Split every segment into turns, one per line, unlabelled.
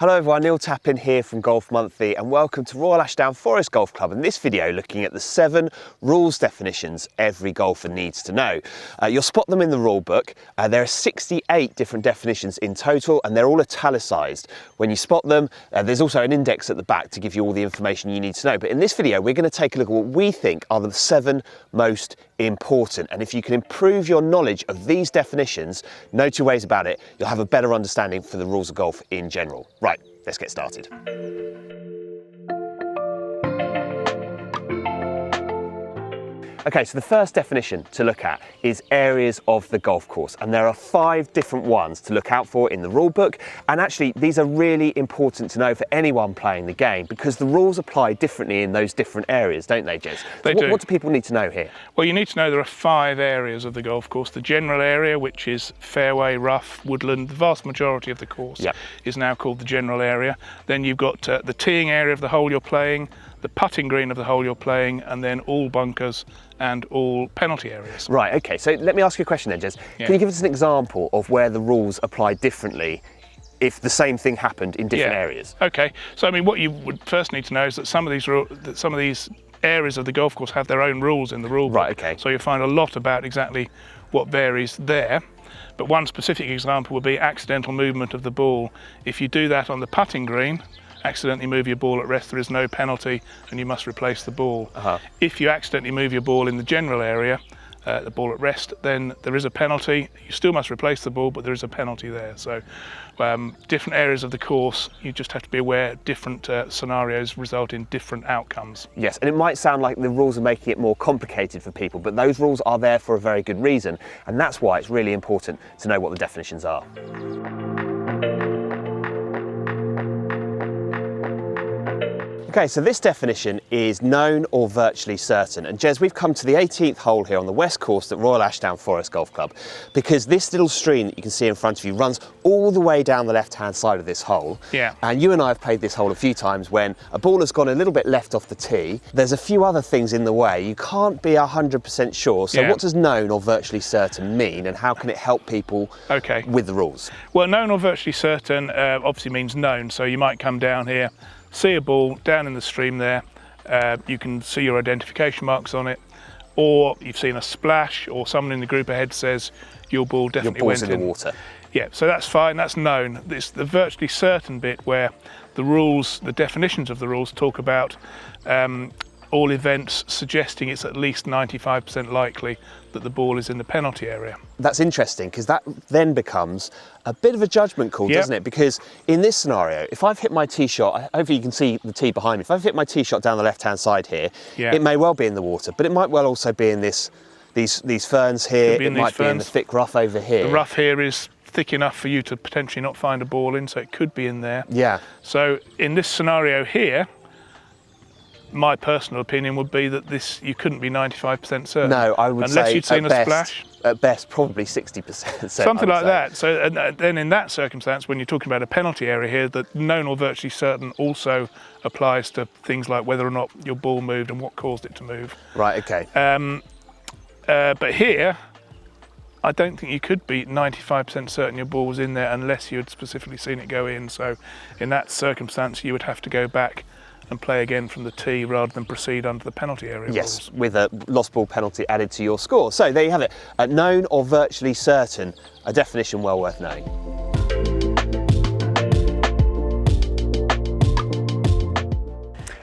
Hello everyone, Neil Tappin here from Golf Monthly and welcome to Royal Ashdown Forest Golf Club. In this video looking at the 7 rules definitions every golfer needs to know. You'll spot them in the rule book. There are 68 different definitions in total and they're all italicised. When you spot them, there's also an index at the back to give you all the information you need to know. But in this video we're going to take a look at what we think are the 7 most important, and if you can improve your knowledge of these definitions, no two ways about it, you'll have a better understanding for the rules of golf in general. Right, let's get started. Okay, so the first definition to look at is areas of the golf course, and there are 5 different ones to look out for in the rule book, and actually these are really important to know for anyone playing the game because the rules apply differently in those different areas, don't they, Jez?
They do.
What do people need to know here?
Well, you need to know there are 5 areas of the golf course. The general area, which is fairway, rough, woodland, the vast majority of the course is now called the general area. Then you've got the teeing area of the hole you're playing, the putting green of the hole you're playing, and then all bunkers and all penalty areas.
Right, okay, so let me ask you a question then, Jez.
Yeah.
Can you give us an example of where the rules apply differently if the same thing happened in different areas?
Okay, so I mean what you would first need to know is that some of these areas of the golf course have their own rules in the rule book.
Right, okay.
So you'll find a lot about exactly what varies there. But one specific example would be accidental movement of the ball. If you do that on the putting green, accidentally move your ball at rest, there is no penalty and you must replace the ball. If you accidentally move your ball in the general area, the ball at rest, then there is a penalty. You still must replace the ball, but there is a penalty there. So different areas of the course, you just have to be aware different scenarios result in different outcomes.
Yes, and it might sound like the rules are making it more complicated for people, but those rules are there for a very good reason, and that's why it's really important to know what the definitions are. Okay, so this definition is known or virtually certain. And Jez, we've come to the 18th hole here on the west course at Royal Ashdown Forest Golf Club because this little stream that you can see in front of you runs all the way down the left-hand side of this hole.
Yeah.
And you and I have played this hole a few times when a ball has gone a little bit left off the tee. There's a few other things in the way. You can't be 100% sure. So what does known or virtually certain mean and how can it help people with the rules?
Well, known or virtually certain obviously means known. So you might come down here, see a ball down in the stream there, you can see your identification marks on it, or you've seen a splash, or someone in the group ahead says your ball definitely went
in the water.
Yeah, so that's fine, that's known. It's the virtually certain bit where the rules, the definitions of the rules talk about all events suggesting it's at least 95% likely that the ball is in the penalty area. That's
interesting because that then becomes a bit of a judgment call, doesn't it? Because in this scenario, if I've hit my tee shot, hopefully you can see the tee behind me, if I've hit my tee shot down the left-hand side here, it may well be in the water, but it might well also be in these ferns here, it might be in the thick rough over here.
The rough here is thick enough for you to potentially not find a ball in, so it could be in there.
Yeah.
So in this scenario here, my personal opinion would be that you couldn't be 95% certain.
No, I would
unless
say
you'd seen a splash.
At best, probably 60% certain.
Something like that. So and then in that circumstance, when you're talking about a penalty area here, that known or virtually certain also applies to things like whether or not your ball moved and what caused it to move.
Right, okay.
But here, I don't think you could be 95% certain your ball was in there unless you had specifically seen it go in. So in that circumstance, you would have to go back and play again from the tee rather than proceed under the penalty area rules.
With a lost ball penalty added to your score. So there you have it, known or virtually certain, a definition well worth knowing.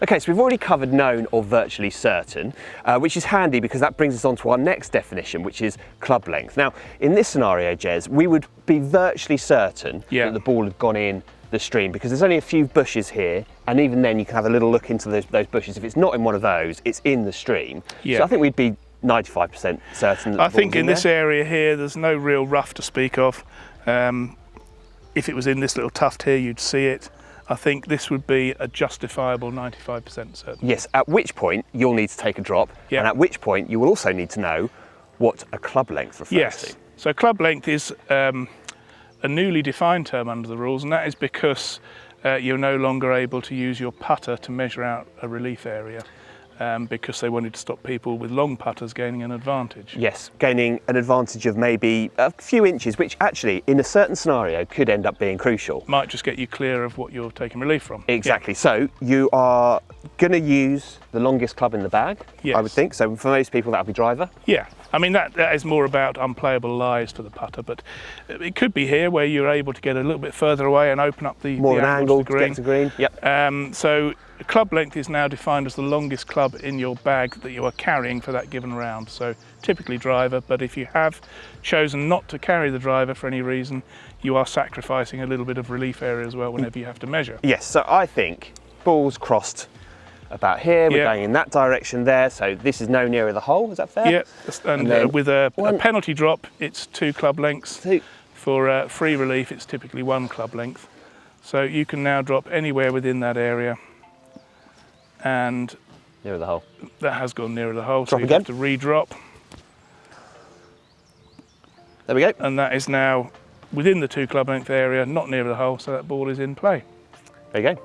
Okay, so we've already covered known or virtually certain, which is handy because that brings us on to our next definition, which is club length. Now, in this scenario, Jez, we would be virtually certain that the ball had gone in the stream because there's only a few bushes here, and even then you can have a little look into those bushes. If it's not in one of those, it's in the stream. So I think we'd be 95% certain that
I think in this area here, there's no real rough to speak of. If it was in this little tuft here, you'd see it. I think this would be a justifiable 95% certain.
Yes, at which point you'll need to take a drop, and at which point you will also need to know what a club length refers to.
So club length is a newly defined term under the rules, and that is because you're no longer able to use your putter to measure out a relief area. because they wanted to stop people with long putters gaining an advantage.
Yes, gaining an advantage of maybe a few inches, which actually in a certain scenario could end up being crucial.
Might just get you clear of what you're taking relief from.
Exactly. Yeah. So you are going to use the longest club in the bag,
yes.
I would think. So for most people that'll be driver.
Yeah, I mean that is more about unplayable lies for the putter, but it could be here where you're able to get a little bit further away and open up the
more
angle
to get to green. Yep.
So the club length is now defined as the longest club in your bag that you are carrying for that given round. So typically driver, but if you have chosen not to carry the driver for any reason, you are sacrificing a little bit of relief area as well whenever you have to measure.
Yes, so I think balls crossed about here, we're going in that direction there, so this is no nearer the hole, is that fair?
Yeah, and with a penalty drop, it's 2 club lengths. For free relief, it's typically 1 club length. So you can now drop anywhere within that area, and
nearer the hole.
That has gone nearer the hole,
drop
so you
again.
have to re-drop.
There we go.
And that is now within the 2 club length area, not near the hole, so that ball is in play.
There you go.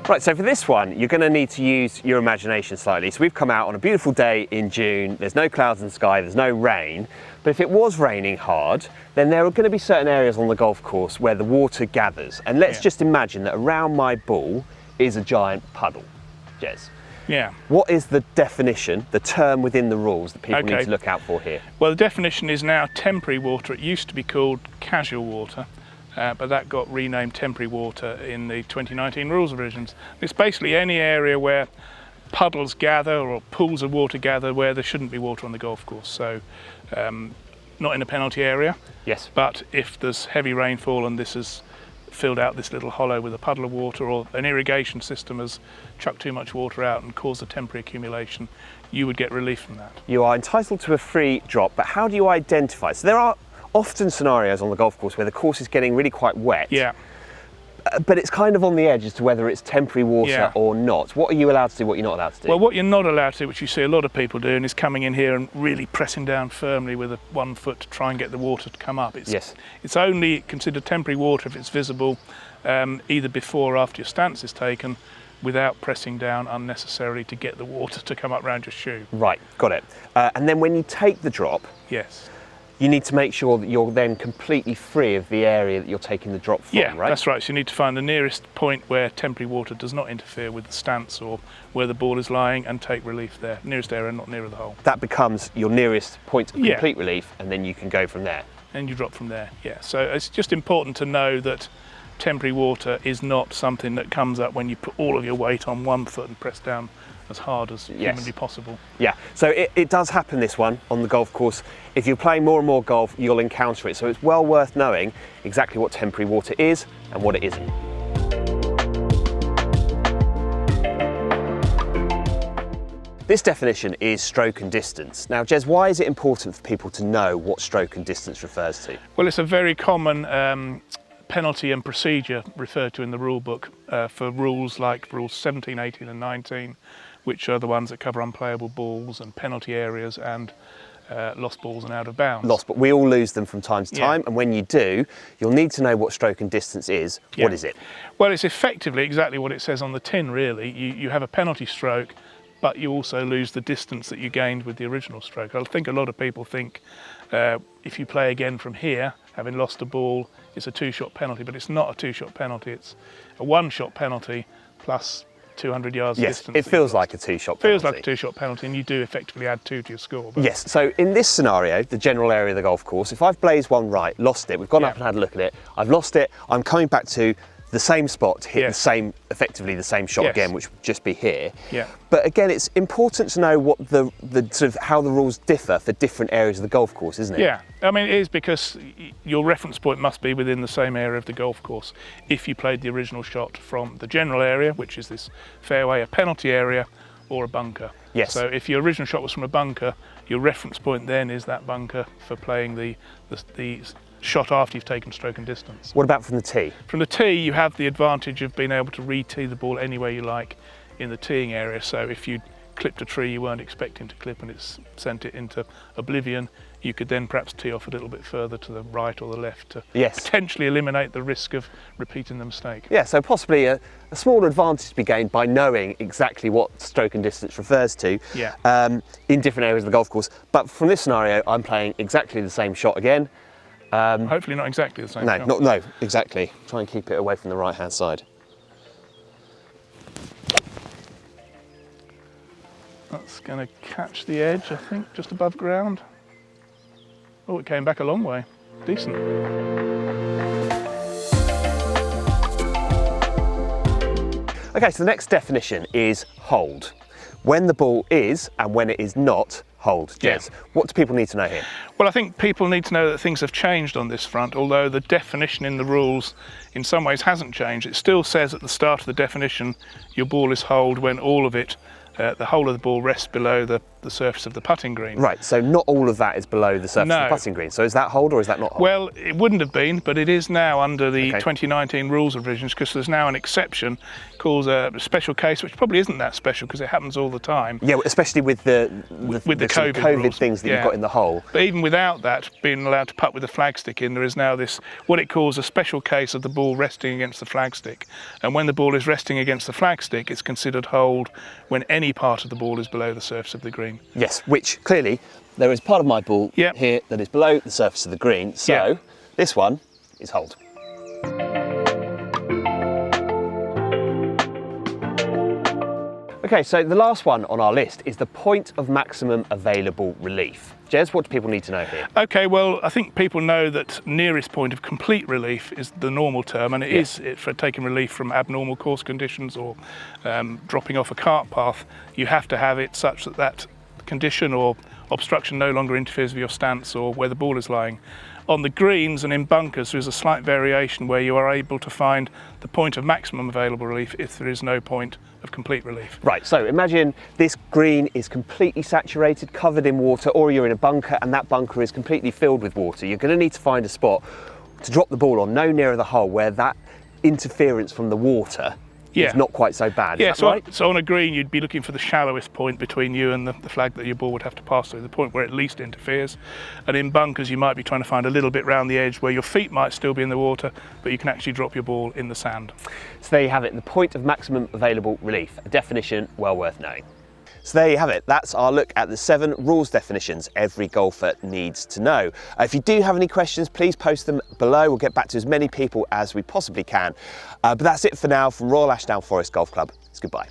Right, so for this one, you're going to need to use your imagination slightly. So we've come out on a beautiful day in June, there's no clouds in the sky, there's no rain, but if it was raining hard, then there are going to be certain areas on the golf course where the water gathers. And let's just imagine that around my ball is a giant puddle. Jezz.
Yeah.
What is the definition, the term within the rules that people need to look out for here?
Well, the definition is now temporary water. It used to be called casual water. But that got renamed temporary water in the 2019 rules revisions. It's basically any area where puddles gather or pools of water gather where there shouldn't be water on the golf course. So not in a penalty area,
yes.
But if there's heavy rainfall and this has filled out this little hollow with a puddle of water, or an irrigation system has chucked too much water out and caused a temporary accumulation, you would get relief from that.
You are entitled to a free drop, but how do you identify? So there are often scenarios on the golf course where the course is getting really quite wet.
Yeah.
But it's kind of on the edge as to whether it's temporary water or not. What are you allowed to do, what you're not allowed to do?
Well, what you're not allowed to do, which you see a lot of people doing, is coming in here and really pressing down firmly with 1 foot to try and get the water to come up. It's only considered temporary water if it's visible either before or after your stance is taken, without pressing down unnecessarily to get the water to come up around your shoe.
Right, got it. And then when you take the drop,
yes,
you need to make sure that you're then completely free of the area that you're taking the drop from,
right? Yeah, that's right. So you need to find the nearest point where temporary water does not interfere with the stance or where the ball is lying, and take relief there. Nearest area, not nearer the hole.
That becomes your nearest point of complete relief, and then you can go from there.
And you drop from there, yeah. So it's just important to know that temporary water is not something that comes up when you put all of your weight on 1 foot and press down as hard as humanly possible.
Yeah, so it does happen, this one, on the golf course. If you're playing more and more golf, you'll encounter it. So it's well worth knowing exactly what temporary water is and what it isn't. This definition is stroke and distance. Now, Jezz, why is it important for people to know what stroke and distance refers to?
Well, it's a very common penalty and procedure referred to in the rule book for rules like rules 17, 18 and 19, which are the ones that cover unplayable balls and penalty areas and lost balls and out of bounds.
Lost, but we all lose them from time to time, and when you do, you'll need to know what stroke and distance is. What is it?
Well, it's effectively exactly what it says on the tin, really. You have a penalty stroke, but you also lose the distance that you gained with the original stroke. I think a lot of people think if you play again from here, having lost a ball, it's a 2-shot penalty, but it's not a 2-shot penalty. It's a 1-shot penalty plus 200 yards distance.
Yes, it feels like a 2-shot penalty.
Feels like a 2-shot penalty, and you do effectively add 2 to your score. But
yes, so in this scenario, the general area of the golf course, if I've blazed one right, lost it, we've gone up and had a look at it, I've lost it, I'm coming back to the same spot to hit the same, effectively the same shot again, which would just be here.
Yeah.
But again, it's important to know what the sort of how the rules differ for different areas of the golf course, isn't it?
Yeah, I mean, it is, because your reference point must be within the same area of the golf course. If you played the original shot from the general area, which is this fairway, a penalty area, or a bunker.
Yes.
So if your original shot was from a bunker, your reference point then is that bunker for playing the shot after you've taken stroke and distance.
What about from the tee?
From the tee, you have the advantage of being able to re-tee the ball anywhere you like in the teeing area. So if you clipped a tree you weren't expecting to clip and it's sent it into oblivion, you could then perhaps tee off a little bit further to the right or the left to
Yes.
potentially eliminate the risk of repeating the mistake.
Yeah, so possibly a small advantage to be gained by knowing exactly what stroke and distance refers to in different areas of the golf course. But from this scenario, I'm playing exactly the same shot again.
Hopefully not exactly the same shot.
No, exactly. Try and keep it away from the right-hand side.
That's going to catch the edge, I think, just above ground. Oh, it came back a long way. Decent.
Okay, so the next definition is hold. When the ball is and when it is not hold. Jezz, what do people need to know here?
Well, I think people need to know that things have changed on this front, although the definition in the rules in some ways hasn't changed. It still says at the start of the definition, your ball is hold when all of it, the whole of the ball rests below the surface of the putting green.
Right, so not all of that is below the surface of the putting green. So is that hold or is that not hold?
Well, it wouldn't have been, but it is now under the 2019 rules revisions, because there's now an exception called a special case, which probably isn't that special because it happens all the time.
Yeah, especially with the
COVID
things that you've got in the hole.
But even without that, being allowed to putt with a flagstick in, there is now this, what it calls a special case of the ball resting against the flagstick. And when the ball is resting against the flagstick, it's considered hold when any part of the ball is below the surface of the green.
Yes, which clearly there is part of my ball here that is below the surface of the green. So this one is hold. Okay, so the last one on our list is the point of maximum available relief. Jezz, what do people need to know here?
Okay, well, I think people know that nearest point of complete relief is the normal term, and it is for taking relief from abnormal course conditions or dropping off a cart path. You have to have it such that that condition or obstruction no longer interferes with your stance or where the ball is lying. On the greens and in bunkers, there is a slight variation where you are able to find the point of maximum available relief if there is no point of complete relief.
Right, so imagine this green is completely saturated, covered in water, or you're in a bunker and that bunker is completely filled with water. You're going to need to find a spot to drop the ball on no nearer the hole where that interference from the water is not quite so bad. Is that right?
So on a green, you'd be looking for the shallowest point between you and the flag that your ball would have to pass through, the point where it least interferes. And in bunkers, you might be trying to find a little bit round the edge where your feet might still be in the water, but you can actually drop your ball in the sand.
So there you have it, the point of maximum available relief, a definition well worth knowing. So there you have it, that's our look at the 7 rules definitions every golfer needs to know. If you do have any questions, please post them below. We'll get back to as many people as we possibly can. But that's it for now from Royal Ashdown Forest Golf Club. It's goodbye.